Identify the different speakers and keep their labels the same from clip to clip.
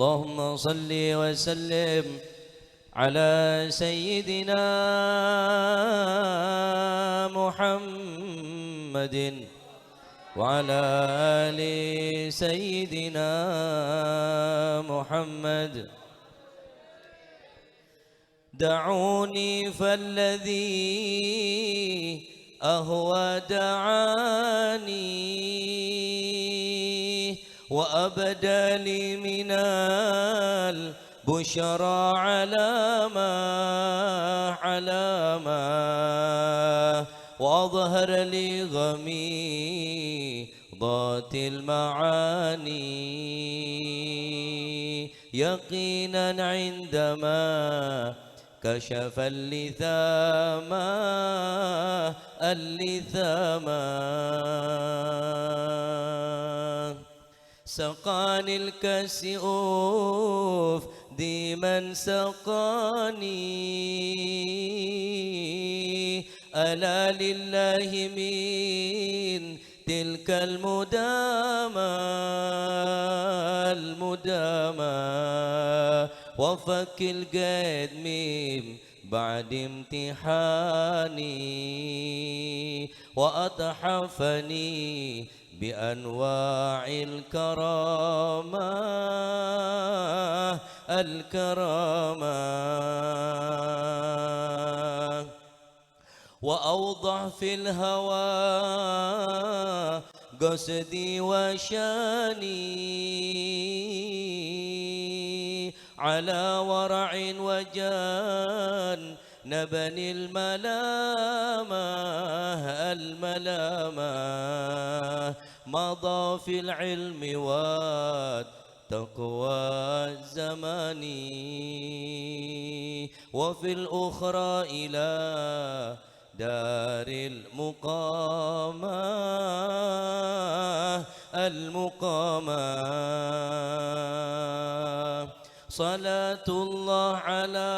Speaker 1: اللهم صل وسلم على سيدنا محمد وعلى آل سيدنا محمد. دعوني فالذي أهوى دعاني وأبدى لي من البشرى علامة وأظهر لي غميضات المعاني يقينا عندما كشف اللثام سقاني الكسؤوف ديما سقاني ألا لله من تلك المدامة وفك القيد من بعد امتحاني وأتحفني بأنواع الكرامة وأوضح في الهوى قصدي وشاني على ورع وجان نبني الملامة مضى في العلم والتقوى الزمان وفي الأخرى إلى دار المقامة صلاة الله على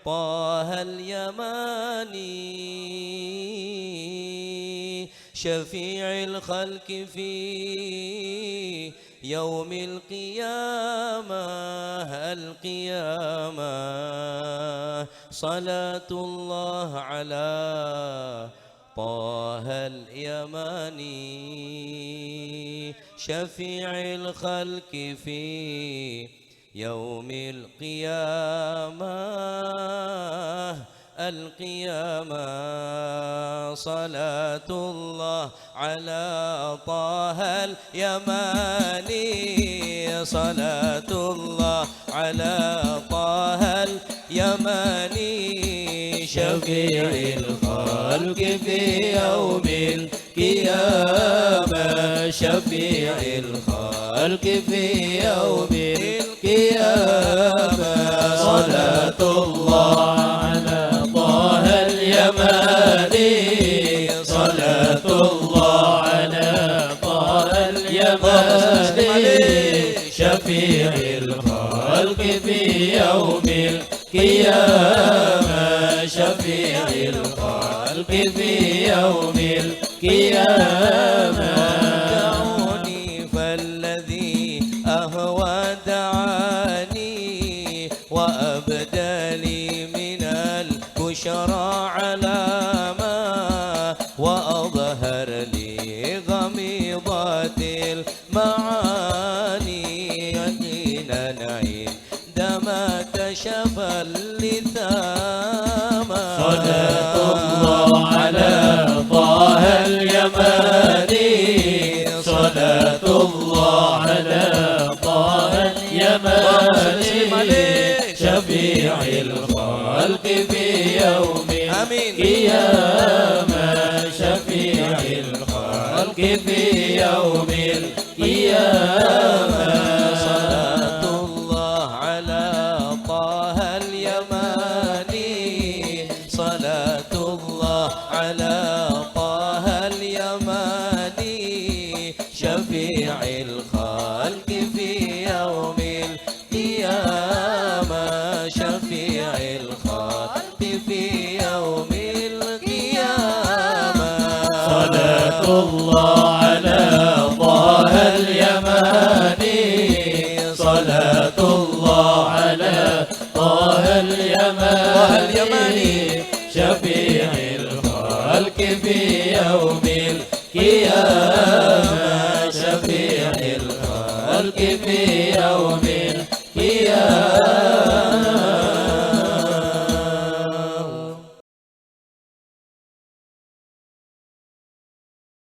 Speaker 1: طه اليماني شفيع الخلق في يوم القيامة صلاة الله على طه اليماني شفيع الخلق في يوم القيامة صلاة الله على طه اليماني صلاة الله على طه اليماني شفيع الخلق في يوم القيامة شفيع الخلق في يوم القيامة صلاة الله على طه اليماني صلاة الله على طه اليماني شفيع الخلق في يوم القيامة شفيع الخلق في يوم القيامة دعوني فالذي أهوى دعاني وأبدى لي من البشرى علامة وأظهر لي غميضات المعاني يقينا عندما كشف اللثام
Speaker 2: صلاة الله على طه اليماني صلاة الله على طه اليماني شفيع الخلق في يوم القيامة شفيع الخلق في يوم القيامة
Speaker 1: صلاة الله على طه اليماني صلاة الله على طه اليماني شفيع الخلق في يوم القيامة شفيع الخلق في يوم القيامة
Speaker 2: صلاة الله على طه اليماني اليماني شفيع الخلق في يوم القيامة شفيع الخلق في